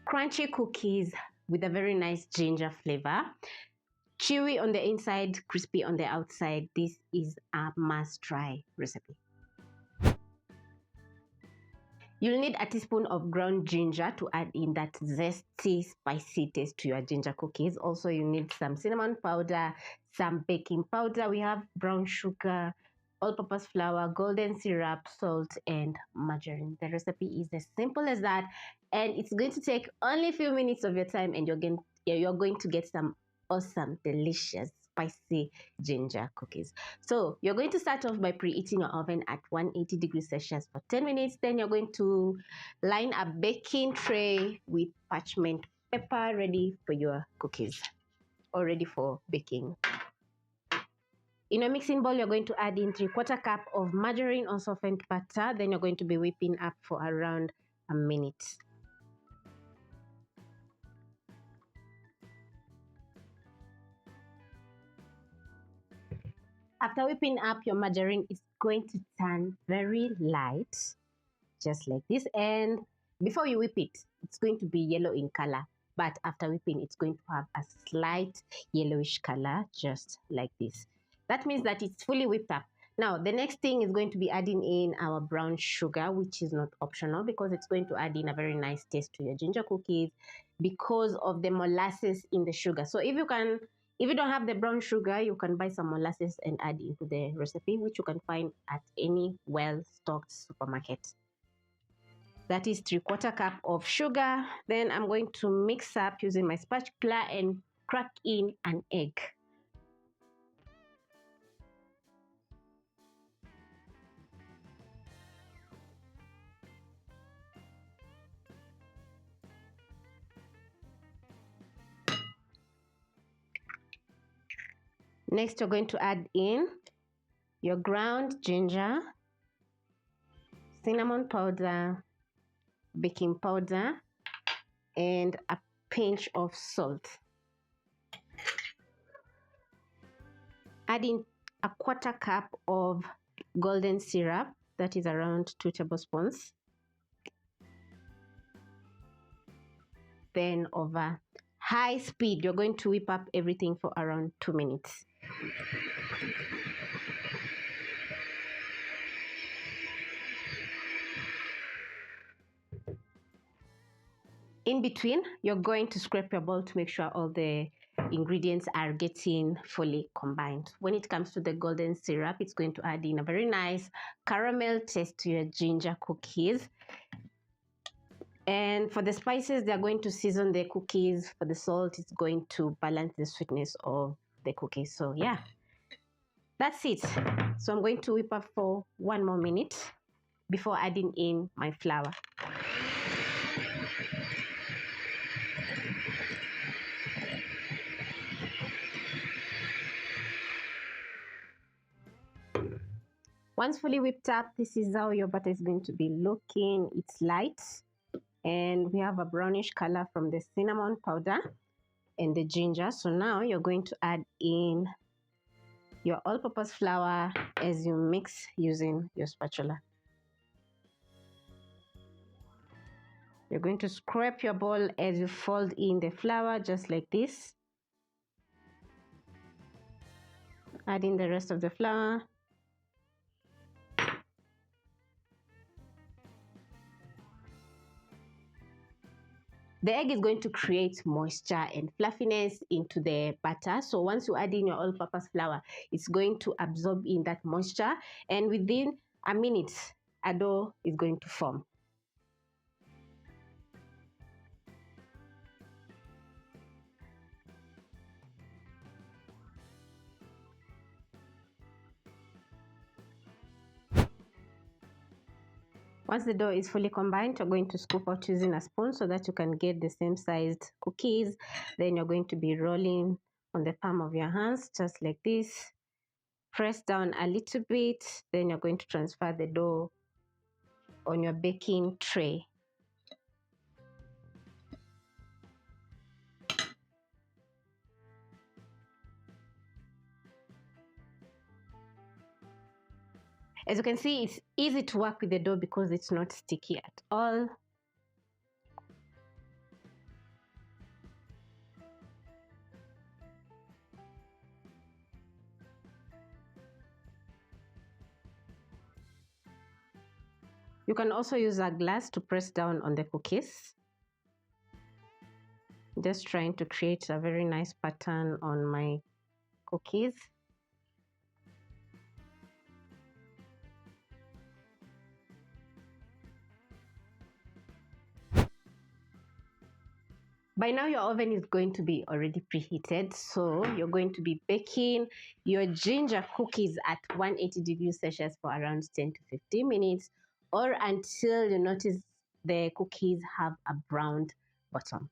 crunchy cookies with a very nice ginger flavor. Chewy on the inside, crispy on the outside. This is a must-try recipe. You'll need a teaspoon of ground ginger to add in that zesty, spicy taste to your ginger cookies. Also, you need some cinnamon powder, some baking powder. We have brown sugar, all-purpose flour, golden syrup, salt, and margarine. The recipe is as simple as that, and it's going to take only a few minutes of your time, and you're going to get some awesome, delicious, spicy ginger cookies. So you're going to start off by preheating your oven at 180 degrees Celsius for 10 minutes. Then you're going to line a baking tray with parchment paper ready for your cookies or ready for baking. In a mixing bowl, you're going to add in 3/4 cup of margarine or softened butter. Then you're going to be whipping up for around a minute. After whipping up, your margarine is going to turn very light, just like this. And before you whip it, it's going to be yellow in color. But after whipping, it's going to have a slight yellowish color, just like this. That means that it's fully whipped up. Now, the next thing is going to be adding in our brown sugar, which is not optional because it's going to add in a very nice taste to your ginger cookies because of the molasses in the sugar. So if you don't have the brown sugar, you can buy some molasses and add into the recipe, which you can find at any well-stocked supermarket. That is 3/4 cup of sugar. Then I'm going to mix up using my spatula and crack in an egg. Next, you're going to add in your ground ginger, cinnamon powder, baking powder, and a pinch of salt. Add in 1/4 cup of golden syrup, that is around 2 tablespoons. Then over high speed, you're going to whip up everything for around 2 minutes. In between, you're going to scrape your bowl to make sure all the ingredients are getting fully combined. When it comes to the golden syrup, it's going to add in a very nice caramel taste to your ginger cookies. And for the spices, they're going to season the cookies. For the salt, it's going to balance the sweetness of the cookies. So yeah, that's it. So I'm going to whip up for 1 more minute before adding in my flour. Once fully whipped up, this is how your butter is going to be looking. It's light and we have a brownish color from the cinnamon powder and the ginger. So now you're going to add in your all-purpose flour as you mix using your spatula. You're going to scrape your bowl as you fold in the flour, just like this. Add in the rest of the flour. The egg is going to create moisture and fluffiness into the batter. So once you add in your all-purpose flour, it's going to absorb in that moisture, and within a minute, a dough is going to form. Once the dough is fully combined, you're going to scoop out using a spoon so that you can get the same sized cookies. Then you're going to be rolling on the palm of your hands, just like this. Press down a little bit. Then you're going to transfer the dough on your baking tray. As you can see, it's easy to work with the dough because it's not sticky at all. You can also use a glass to press down on the cookies. Just trying to create a very nice pattern on my cookies. By now your oven is going to be already preheated, so you're going to be baking your ginger cookies at 180 degrees Celsius for around 10 to 15 minutes, or until you notice the cookies have a browned bottom.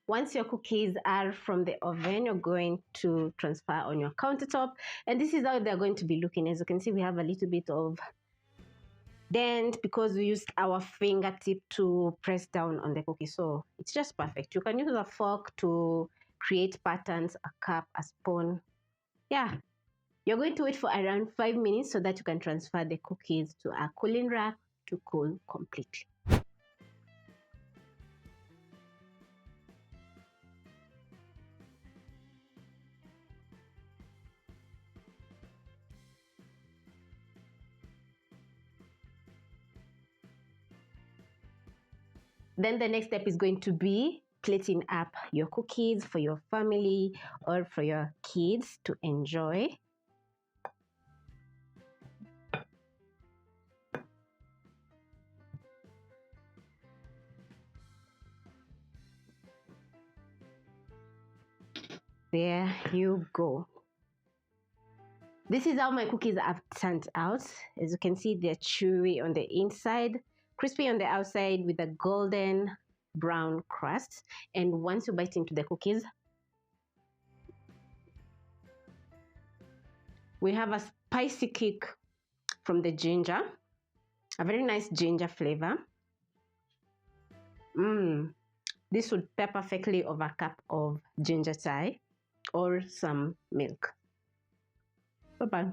Once your cookies are from the oven, you're going to transfer on your countertop, and this is how they're going to be looking. As you can see, we have a little bit of dent because we used our fingertip to press down on the cookie, so it's just perfect. You can use a fork to create patterns, a cup, a spoon. Yeah, you're going to wait for around 5 minutes so that you can transfer the cookies to a cooling rack to cool completely. Then the next step is going to be plating up your cookies for your family or for your kids to enjoy. There you go. This is how my cookies have turned out. As you can see, they're chewy on the inside, crispy on the outside with a golden brown crust. And once you bite into the cookies, we have a spicy kick from the ginger, a very nice ginger flavor. This would pair perfectly over a cup of ginger chai or some milk. Bye-bye.